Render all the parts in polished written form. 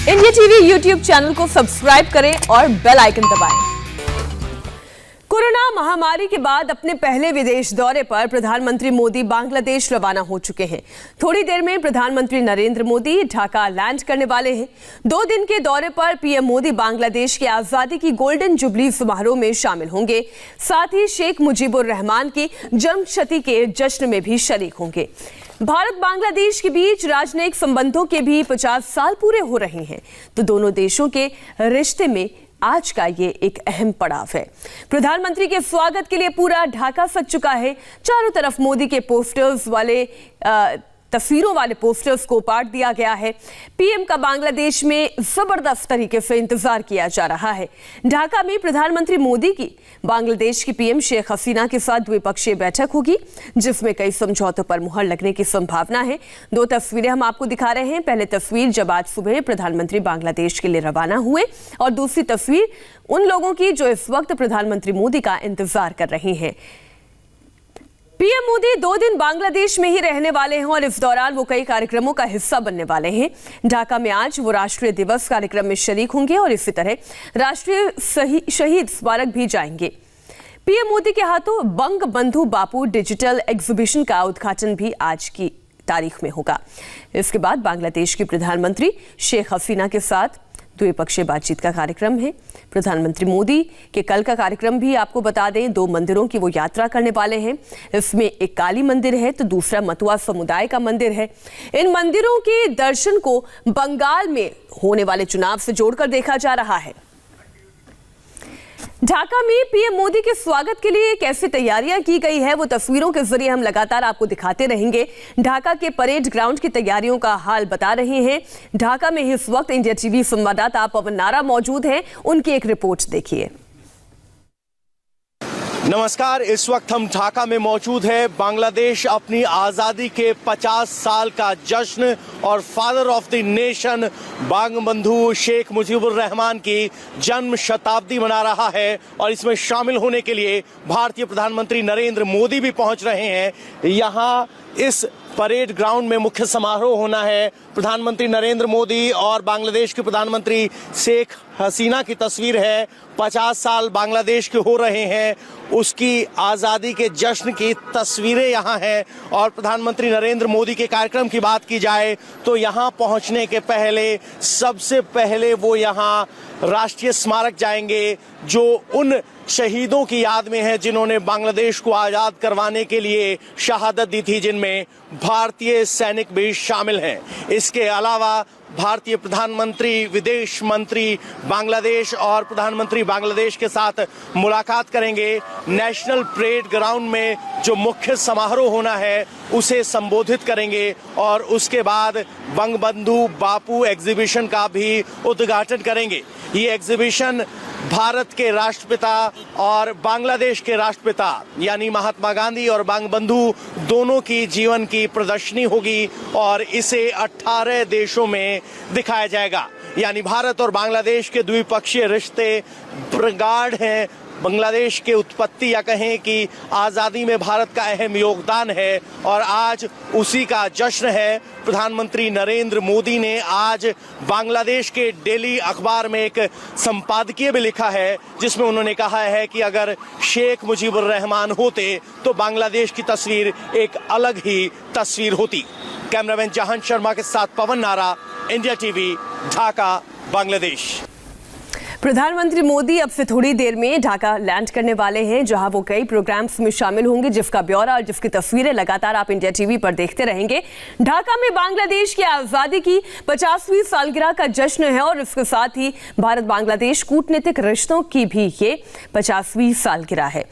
India TV YouTube channel को subscribe करें और बेल आइकन दबाएं। कोरोना महामारी के बाद अपने पहले विदेश दौरे पर प्रधानमंत्री मोदी बांग्लादेश रवाना हो चुके हैं। थोड़ी देर में प्रधानमंत्री नरेंद्र मोदी ढाका लैंड करने वाले हैं। 2 दिन के दौरे पर पीएम मोदी बांग्लादेश की आजादी की गोल्डन जुबली समारोह में शामिल होंगे। साथ ही शेख मुजीबुर रहमान की जन्मशती के जश्न में भी शरीक होंगे। भारत बांग्लादेश के बीच राजनयिक संबंधों के भी 50 साल पूरे हो रहे हैं, तो दोनों देशों के रिश्ते में आज का ये एक अहम पड़ाव है। प्रधानमंत्री के स्वागत के लिए पूरा ढाका सज चुका है। चारों तरफ मोदी के पोस्टर्स वाले तस्वीरों वाले पोस्टर्स को पाट दिया गया है। पीएम का बांग्लादेश में जबरदस्त तरीके से इंतजार किया जा रहा है। ढाका में प्रधानमंत्री मोदी की बांग्लादेश की पीएम शेख हसीना के साथ द्विपक्षीय बैठक होगी, जिसमें कई समझौतों पर मुहर लगने की संभावना है। 2 तस्वीरें हम आपको दिखा रहे हैं। पहले तस्वीर जब आज सुबह प्रधानमंत्री बांग्लादेश के लिए रवाना हुए, और दूसरी तस्वीर उन लोगों की जो इस वक्त प्रधानमंत्री मोदी का इंतजार कर रहे हैं। पीएम मोदी 2 दिन बांग्लादेश में ही रहने वाले हैं और इस दौरान वो कई कार्यक्रमों का हिस्सा बनने वाले हैं। ढाका में आज वो राष्ट्रीय दिवस कार्यक्रम में शरीक होंगे और इसी तरह राष्ट्रीय शहीद स्मारक भी जाएंगे। पीएम मोदी के हाथों बंग बंधु बापू डिजिटल एग्जीबिशन का उद्घाटन भी आज की तारीख में होगा। इसके बाद बांग्लादेश की प्रधानमंत्री शेख हसीना के साथ द्विपक्षीय बातचीत का कार्यक्रम है। प्रधानमंत्री मोदी के कल का कार्यक्रम भी आपको बता दें, 2 मंदिरों की वो यात्रा करने वाले हैं। इसमें एक काली मंदिर है तो दूसरा मतुआ समुदाय का मंदिर है। इन मंदिरों के दर्शन को बंगाल में होने वाले चुनाव से जोड़कर देखा जा रहा है। ढाका में पीएम मोदी के स्वागत के लिए कैसी तैयारियां की गई है, वो तस्वीरों के जरिए हम लगातार आपको दिखाते रहेंगे। ढाका के परेड ग्राउंड की तैयारियों का हाल बता रहे हैं। ढाका में इस वक्त इंडिया टीवी संवाददाता पवन नारा मौजूद हैं, उनकी एक रिपोर्ट देखिए। नमस्कार, इस वक्त हम ढाका में मौजूद है। बांग्लादेश अपनी आज़ादी के 50 साल का जश्न और father of the nation Bangabandhu Sheikh Mujibur Rahman की जन्म शताब्दी मना रहा है, और इसमें शामिल होने के लिए भारतीय प्रधानमंत्री नरेंद्र मोदी भी पहुंच रहे हैं। यहाँ इस परेड ग्राउंड में मुख्य समारोह होना है। प्रधानमंत्री नरेंद्र मोदी और बांग्लादेश के प्रधानमंत्री शेख हसीना की तस्वीर है। 50 साल बांग्लादेश के हो रहे हैं, उसकी आज़ादी के जश्न की तस्वीरें यहाँ हैं। और प्रधानमंत्री नरेंद्र मोदी के कार्यक्रम की बात की जाए तो यहाँ पहुँचने के पहले सबसे पहले वो यहाँ राष्ट्रीय स्मारक जाएंगे, जो उन शहीदों की याद में है जिन्होंने बांग्लादेश को आज़ाद करवाने के लिए शहादत दी थी, जिनमें भारतीय सैनिक भी शामिल हैं। इसके अलावा भारतीय प्रधानमंत्री, विदेश मंत्री बांग्लादेश और प्रधानमंत्री बांग्लादेश के साथ मुलाकात करेंगे। नेशनल परेड ग्राउंड में जो मुख्य समारोह होना है उसे संबोधित करेंगे, और उसके बाद बंगबंधु बापू एग्जीबिशन का भी उद्घाटन करेंगे। ये एग्जीबिशन भारत के राष्ट्रपिता और बांग्लादेश के राष्ट्रपिता यानी महात्मा गांधी और बंगबंधु दोनों की जीवन की प्रदर्शनी होगी, और इसे 18 देशों में दिखाया जाएगा। यानी भारत और बांग्लादेश के द्विपक्षीय रिश्ते प्रगाढ़ हैं। बांग्लादेश के उत्पत्ति या कहें कि आज़ादी में भारत का अहम योगदान है, और आज उसी का जश्न है। प्रधानमंत्री नरेंद्र मोदी ने आज बांग्लादेश के डेली अखबार में एक संपादकीय भी लिखा है, जिसमें उन्होंने कहा है कि अगर शेख मुजीबुर रहमान होते तो बांग्लादेश की तस्वीर एक अलग ही तस्वीर होती। कैमरामैन जहान शर्मा के साथ पवन नारा, इंडिया टीवी, ढाका, बांग्लादेश। प्रधानमंत्री मोदी अब से थोड़ी देर में ढाका लैंड करने वाले हैं, जहां वो कई प्रोग्राम्स में शामिल होंगे, जिसका ब्यौरा और जिसकी तस्वीरें लगातार आप इंडिया टीवी पर देखते रहेंगे। ढाका में बांग्लादेश की आजादी की 50वीं सालगिरह का जश्न है, और इसके साथ ही भारत बांग्लादेश कूटनीतिक रिश्तों की भी ये 50वीं सालगिरह है।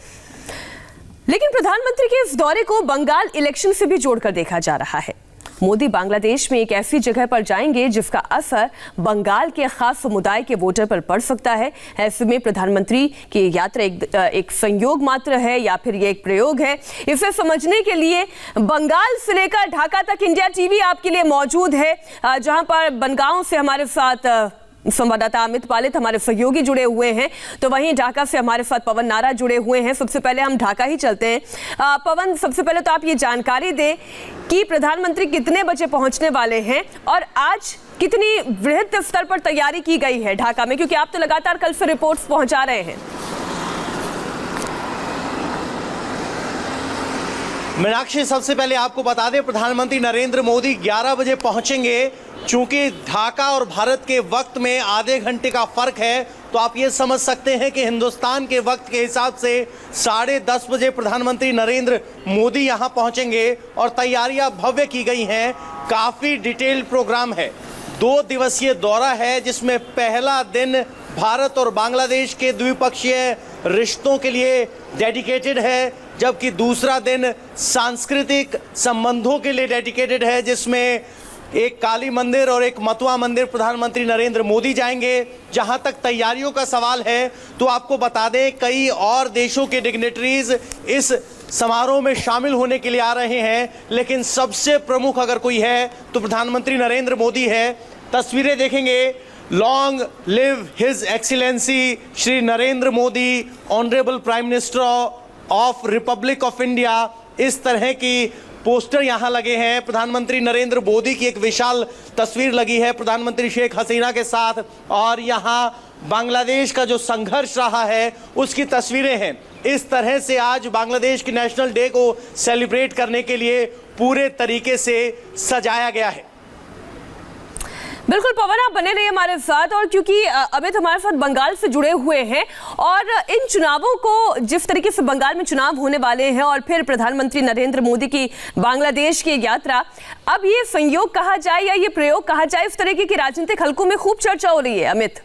लेकिन प्रधानमंत्री के इस दौरे को बंगाल इलेक्शन से भी जोड़कर देखा जा रहा है। मोदी बांग्लादेश में एक ऐसी जगह पर जाएंगे जिसका असर बंगाल के खास समुदाय के वोटर पर पड़ सकता है। ऐसे में प्रधानमंत्री की यात्रा एक संयोग मात्र है या फिर ये एक प्रयोग है, इसे समझने के लिए बंगाल से लेकर ढाका तक इंडिया टीवी आपके लिए मौजूद है, जहां पर बनगांव से हमारे साथ संवाददाता अमित पालित हमारे सहयोगी जुड़े हुए हैं, तो वहीं ढाका से हमारे साथ पवन नारा जुड़े हुए हैं। सबसे पहले हम ढाका ही चलते हैं। पवन, सबसे पहले तो आप ये जानकारी दें कि प्रधानमंत्री कितने बजे पहुंचने वाले हैं और आज कितनी वृहद स्तर पर तैयारी की गई है ढाका में, क्योंकि आप तो लगातार कल से रिपोर्ट्स पहुंचा रहे हैं। मीनाक्षी, सबसे पहले आपको बता दें प्रधानमंत्री नरेंद्र मोदी 11 बजे पहुंचेंगे। चूंकि ढाका और भारत के वक्त में आधे घंटे का फर्क है, तो आप ये समझ सकते हैं कि हिंदुस्तान के वक्त के हिसाब से 10:30 बजे प्रधानमंत्री नरेंद्र मोदी यहां पहुंचेंगे और तैयारियां भव्य की गई हैं। काफी डिटेल्ड प्रोग्राम है। 2 दिवसीय दौरा है, जिसमें पहला दिन भारत और बांग्लादेश के द्विपक्षीय रिश्तों के लिए डेडिकेटेड है, जबकि दूसरा दिन सांस्कृतिक संबंधों के लिए डेडिकेटेड है, जिसमें एक काली मंदिर और एक मथुरा मंदिर प्रधानमंत्री नरेंद्र मोदी जाएंगे। जहां तक तैयारियों का सवाल है, तो आपको बता दें कई और देशों के डिग्नेटरीज इस समारोह में शामिल होने के लिए आ रहे हैं, लेकिन सबसे प्रमुख अगर कोई है तो प्रधानमंत्री नरेंद्र मोदी है। तस्वीरें देखेंगे, long live his excellency Shri Narendra Modi, honourable prime minister of Republic of India, इस तरह की पोस्टर यहां लगे हैं। प्रधानमंत्री नरेंद्र मोदी की एक विशाल तस्वीर लगी है प्रधानमंत्री शेख हसीना के साथ, और यहां बांग्लादेश का जो संघर्ष रहा है उसकी तस्वीरें हैं। इस तरह से आज बांग्लादेश के नेशनल डे को सेलिब्रेट करने के लिए पूरे तरीके से सजाया गया है। बिल्कुल पवन, आप बने रहिए हमारे साथ। और क्योंकि अमित हमारे साथ बंगाल से जुड़े हुए हैं और इन चुनावों को जिस तरीके से बंगाल में चुनाव होने वाले हैं और फिर प्रधानमंत्री नरेंद्र मोदी की बांग्लादेश की यात्रा, अब ये संयोग कहा जाए या ये प्रयोग कहा जाए, इस तरीके की राजनीतिक हलकों में खूब चर्चा हो रही है। अमित,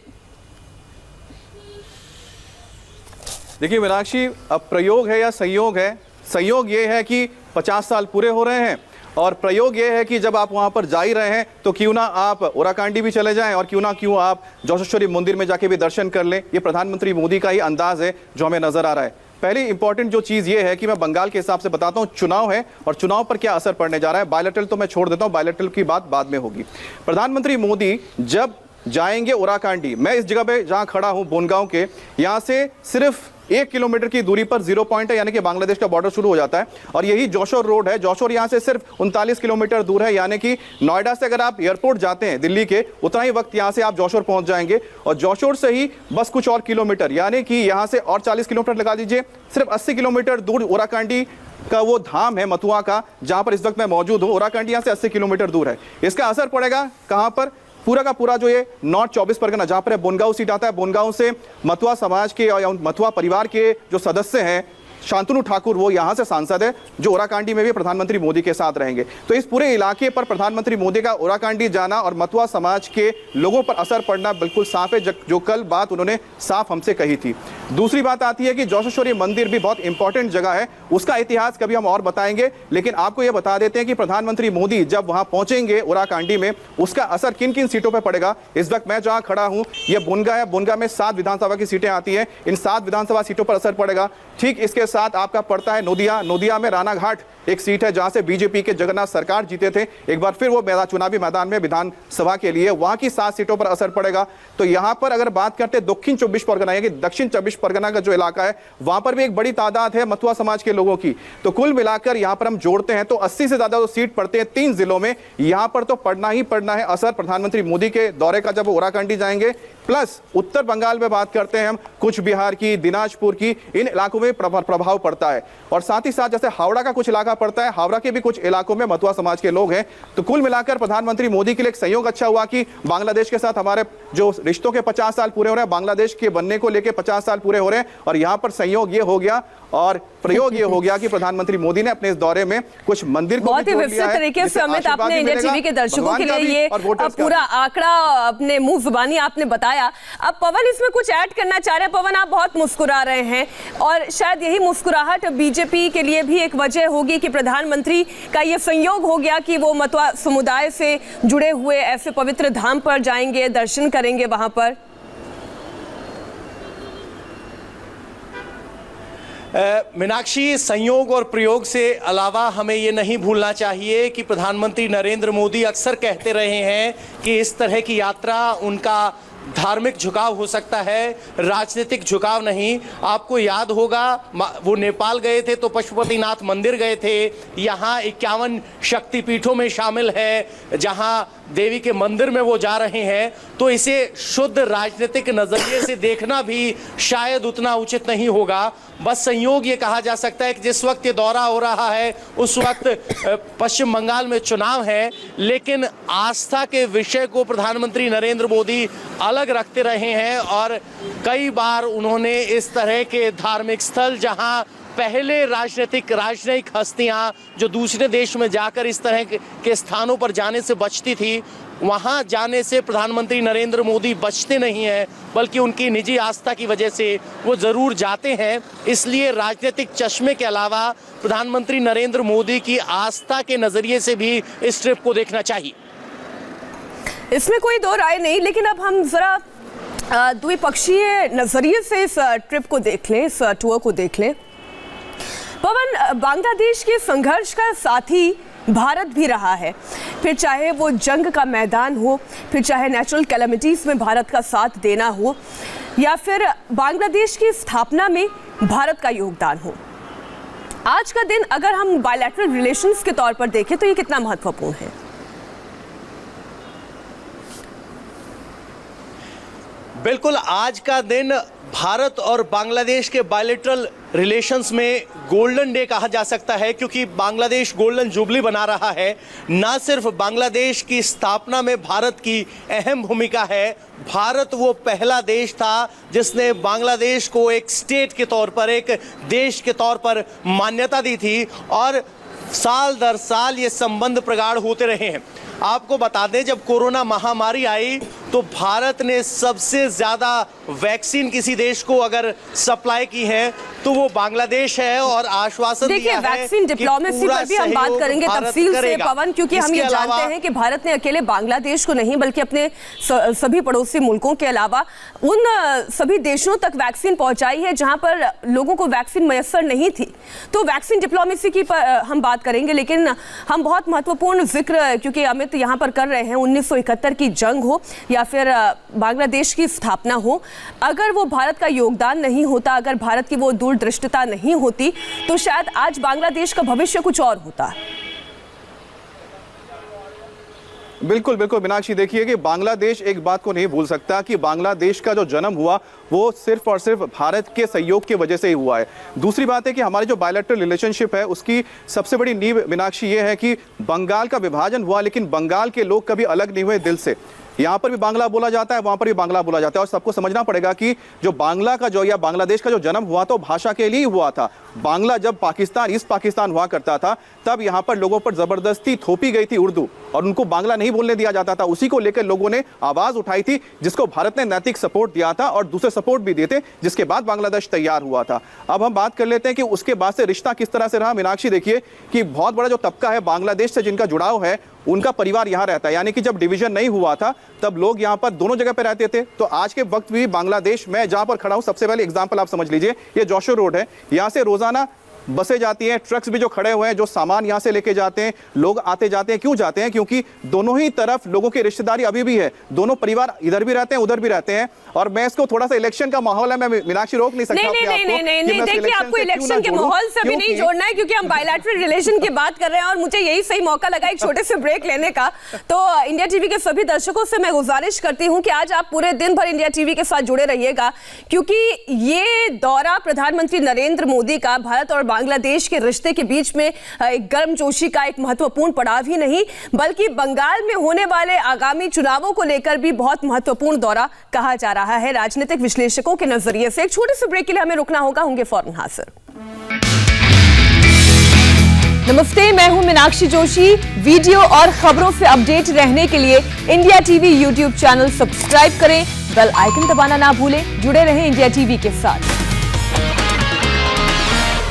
देखिए मीनाक्षी, अब प्रयोग है या संयोग है? संयोग ये है कि 50 साल पूरे हो रहे हैं, और प्रयोग ये है कि जब आप वहां पर जा ही रहे हैं तो क्यों ना आप ओराकांडी भी चले जाएं और क्यों आप जोशेश्वरी मंदिर में जाके भी दर्शन कर लें। ये प्रधानमंत्री मोदी का ही अंदाज है जो हमें नजर आ रहा है। पहली इंपॉर्टेंट जो चीज ये है कि मैं बंगाल के हिसाब से बताता हूं, चुनाव है और चुनाव पर क्या असर पड़ने जा रहा है। बायलैटरल तो मैं छोड़ देता हूं, बायलैटरल की बात बाद में होगी। प्रधानमंत्री मोदी जब जाएंगे ओराकांडी, मैं इस जगह पे जहां खड़ा हूं बोनगांव के, यहां से सिर्फ 1 किलोमीटर की दूरी पर 0 पॉइंट है, यानी कि बांग्लादेश का बॉर्डर शुरू हो जाता है, और यही जोशोर रोड है। जोशोर यहां से सिर्फ 39 किलोमीटर दूर है, यानी कि नोएडा से अगर आप एयरपोर्ट जाते हैं दिल्ली के, उतना ही वक्त यहां से आप जोशोर पहुंच जाएंगे। और जोशोर से ही बस कुछ और किलोमीटर, यानी कि यहां से और 40 किलोमीटर लगा दीजिए, सिर्फ 80 किलोमीटर दूर ओराकांडी का वो धाम है मथुरा का, जहां पर इस वक्त मैं मौजूद हूं। ओराकांडी यहां से 80 किलोमीटर दूर है। इसका असर पड़ेगा कहां पर? पूरा का पूरा जो ये नॉर्थ 24 परगना, जहां पर बोनगांव सीट आता है, बोनगांव से मथुरा समाज के और मथुरा परिवार के जो सदस्य हैं, शांतनु ठाकुर, वो यहां से सांसद है, जो ओराकांडी में भी प्रधानमंत्री मोदी के साथ रहेंगे। तो इस पूरे इलाके पर प्रधानमंत्री मोदी का ओराकांडी जाना और मथुरा समाज के लोगों पर असर पड़ना बिल्कुल साफ है, जो कल बात उन्होंने साफ हमसे कही थी। दूसरी बात आती है कि जोशेश्वरी मंदिर भी बहुत इंपॉर्टेंट जगह है, उसका इतिहास कभी हम और बताएंगे, लेकिन आपको यह बता देते हैं कि प्रधानमंत्री मोदी जब वहां पहुंचेंगे ओराकांडी में, उसका असर किन किन सीटों पर पड़ेगा। इस वक्त मैं जहां खड़ा हूं, यह बोनगा है। बोनगा में 7 विधानसभा की सीटें आती हैं, इन 7 विधानसभा सीटों पर असर पड़ेगा। ठीक इसके साथ आपका पड़ता है नोदिया। नोदिया में रानाघाट एक सीट है, जहां से बीजेपी के जगन्नाथ सरकार जीते थे, एक बार फिर वो चुनावी मैदान में विधानसभा के लिए, वहां की 7 सीटों पर असर पड़ेगा। तो यहां पर अगर बात करते हैं दक्षिण 24 परगना, यानी दक्षिण 24 परगना का जो इलाका है, वहां पर भी एक बड़ी तादाद है मथुरा समाज के लोगों की। तो कुल मिलाकर यहां पर हम जोड़ते हैं तो 80 से ज्यादा जो सीट पड़ते हैं 3 जिलों में, यहां पर तो पड़ना ही पड़ना है असर प्रधानमंत्री मोदी के दौरे का, जब ओराकांडी जाएंगे। प्लस उत्तर बंगाल में बात करते हैं हम, कुछ बिहार की, दिनाजपुर की, इन इलाकों में प्रभाव पड़ता है। और साथ ही साथ जैसे हावड़ा का कुछ इलाका पड़ता है, हावड़ा के भी कुछ इलाकों में मथुरा समाज के लोग हैं। तो कुल मिलाकर प्रधानमंत्री मोदी के लिए एक संयोग अच्छा हुआ कि बांग्लादेश के साथ हमारे जो रिश्तों के 50 साल पूरे हो रहे हैं, बांग्लादेश के बनने को लेकर 50 साल पूरे हो रहे हैं, और यहां पर संयोग ये हो गया और प्रयोग ये हो गया कि प्रधानमंत्री मोदी ने अपने इस दौरे में कुछ मंदिर को बहुत ही विस्तृत तरीके से अमित आपने इंडिया टीवी के दर्शकों के लिए ये पूरा आंकड़ा अपने मुंह जुबानी आपने बताया। अब पवन इसमें कुछ ऐड करना चाह रहे हैं। पवन, आप बहुत मुस्कुरा रहे हैं और शायद यही मुस्कुराहट बीजेपी के लिए भी एक वजह होगी कि प्रधानमंत्री का ये संयोग हो गया कि वो मथुरा समुदाय से जुड़े हुए ऐसे पवित्र धाम पर जाएंगे, दर्शन करेंगे वहां पर। मीनाक्षी, संयोग और प्रयोग से अलावा हमें ये नहीं भूलना चाहिए कि प्रधानमंत्री नरेंद्र मोदी अक्सर कहते रहे हैं कि इस तरह की यात्रा उनका धार्मिक झुकाव हो सकता है, राजनीतिक झुकाव नहीं। आपको याद होगा वो नेपाल गए थे तो पशुपतिनाथ मंदिर गए थे, यहाँ 51 शक्तिपीठों में शामिल है, जहाँ देवी के मंदिर में वो जा रहे हैं। तो इसे शुद्ध राजनीतिक नजरिए से देखना भी शायद उतना उचित नहीं होगा। बस संयोग ये कहा जा सकता है कि जिस वक्त ये दौरा हो रहा है उस वक्त पश्चिम बंगाल में चुनाव है, लेकिन आस्था के विषय को प्रधानमंत्री नरेंद्र मोदी अलग रखते रहे हैं और कई बार उन्होंने इस तरह के धार्मिक स्थल जहां पहले राजनयिक हस्तियां जो दूसरे देश में जाकर इस तरह के स्थानों पर जाने से बचती थी, वहां जाने से प्रधानमंत्री नरेंद्र मोदी बचते नहीं हैं, बल्कि उनकी निजी आस्था की वजह से वो जरूर जाते हैं। इसलिए राजनीतिक चश्मे के अलावा प्रधानमंत्री नरेंद्र मोदी की आस्था के नजरिए से भी इस ट्रिप को देखना चाहिए। इसमें कोई दो राय नहीं, लेकिन अब हम जरा द्विपक्षीय नजरिए से इस ट्रिप को देख लें, इस टूर को देख लें। पवन, बांग्लादेश के संघर्ष का साथी भारत भी रहा है, फिर चाहे वो जंग का मैदान हो, फिर चाहे नेचुरल कैलेमिटीज में भारत का साथ देना हो, या फिर बांग्लादेश की स्थापना में भारत का योगदान हो। आज का दिन अगर हम बायलैटरल रिलेशंस के तौर पर देखें तो ये कितना महत्वपूर्ण है? बिल्कुल, आज का दिन भारत और बांग्लादेश के बायलैटरल रिलेशंस में गोल्डन डे कहा जा सकता है, क्योंकि बांग्लादेश गोल्डन जुबली बना रहा है। ना सिर्फ बांग्लादेश की स्थापना में भारत की अहम भूमिका है, भारत वो पहला देश था जिसने बांग्लादेश को एक स्टेट के तौर पर, एक देश के तौर पर मान्यता दी थी और साल दर साल ये संबंध प्रगाढ़ होते रहे हैं। आपको बता दें, जब कोरोना महामारी आई तो भारत ने सबसे ज़्यादा वैक्सीन किसी देश को अगर सप्लाई की है तो वो बांग्लादेश है और आश्वासन दिया है। वैक्सीन डिप्लोमेसी पर भी हम बात करेंगे तफसील से पवन, क्योंकि हम ये जानते हैं कि भारत ने अकेले बांग्लादेश को नहीं बल्कि अपने सभी पड़ोसी मुल्कों के अलावा उन सभी देशों तक वैक्सीन पहुंचाई है जहां पर लोगों को वैक्सीन मयसर नहीं थी। तो वैक्सीन डिप्लोमेसी की हम बात करेंगे, लेकिन हम बहुत महत्वपूर्ण जिक्र, क्योंकि अमित यहाँ पर कर रहे हैं, 1971 की जंग हो या फिर बांग्लादेश की स्थापना हो, अगर वो भारत का योगदान नहीं होता, अगर भारत की वो दूरदृष्टता नहीं होती, तो शायद आज बांग्लादेश का भविष्य कुछ और होता। बिल्कुल बिल्कुल मीनाक्षी, देखिए कि बांग्लादेश एक बात को नहीं भूल सकता कि बांग्लादेश का जो जन्म हुआ वो सिर्फ और सिर्फ भारत के सहयोग की वजह से ही हुआ है। दूसरी बात है कि हमारी जो बायलैटरल रिलेशनशिप है उसकी सबसे बड़ी नींव मीनाक्षी ये है कि बंगाल का विभाजन हुआ, लेकिन बंगाल के लोग कभी अलग नहीं हुए दिल से। यहाँ पर भी बांग्ला बोला जाता है, वहाँ पर भी बांग्ला बोला जाता है, और सबको समझना पड़ेगा कि जो बांग्ला का जो या बांग्लादेश का जो जन्म हुआ तो भाषा के लिए हुआ था। बांग्ला जब पाकिस्तान, ईस्ट पाकिस्तान हुआ करता था, तब यहाँ पर लोगों पर जबरदस्ती थोपी गई थी उर्दू और उनको बांग्ला नहीं बोलने दिया जाता था। उसी को लेकर लोगों ने आवाज उठाई थी, जिसको भारत ने नैतिक सपोर्ट दिया था और दूसरे सपोर्ट भी दिए थे, जिसके बाद बांग्लादेश तैयार हुआ था। अब हम बात कर लेते हैं कि उसके बाद से रिश्ता किस तरह से रहा। मीनाक्षी, देखिए कि बहुत बड़ा जो तबका है बांग्लादेश से जिनका जुड़ाव है, उनका परिवार यहाँ रहता है, यानी कि जब डिवीजन नहीं हुआ था तब लोग यहाँ पर दोनों जगह पे रहते थे। तो आज के वक्त भी बांग्लादेश में जहाँ पर खड़ा हूँ, सबसे पहले एग्जांपल आप समझ लीजिए, ये जोशो रोड है, यहाँ से रोजाना बसें जाती हैं, ट्रक्स भी जो खड़े हुए हैं, जो सामान यहाँ से लेके जाते हैं, लोग आते जाते हैं। क्यों जाते हैं? क्योंकि दोनों ही तरफ लोगों की रिश्तेदारी अभी भी है, दोनों परिवार इधर भी रहते हैं उधर भी रहते हैं। और मैं इसको थोड़ा सा इलेक्शन का माहौल है, मैं मीनाक्षी रोक नहीं सकता। नहीं, देखिए आपको इलेक्शन के माहौल से भी नहीं जोड़ना है, क्योंकि हम बायलैटरल रिलेशन की बात कर रहे हैं और मुझे यही सही मौका लगा एक छोटे से ब्रेक लेने का। तो इंडिया टीवी के सभी दर्शकों से मैं गुजारिश करती हूँ कि आज आप पूरे दिन भर इंडिया टीवी के साथ जुड़े रहिएगा, क्योंकि ये दौरा प्रधानमंत्री नरेंद्र मोदी का भारत और बांग्लादेश के रिश्ते के बीच में एक गर्मजोशी का एक महत्वपूर्ण पड़ाव ही नहीं, बल्कि बंगाल में होने वाले आगामी चुनावों को लेकर भी बहुत महत्वपूर्ण दौरा कहा जा रहा है राजनीतिक विश्लेषकों के नजरिए से। एक छोटे से ब्रेक के लिए हमें रुकना होगा, होंगे फौरन हाजिर। नमस्ते, मैं हूं मीनाक्षी जोशी। वीडियो और खबरों से अपडेट रहने के लिए India TV YouTube channel subscribe करें, बेल आइकन दबाना ना भूलें। जुड़े रहें इंडिया टीवी के साथ।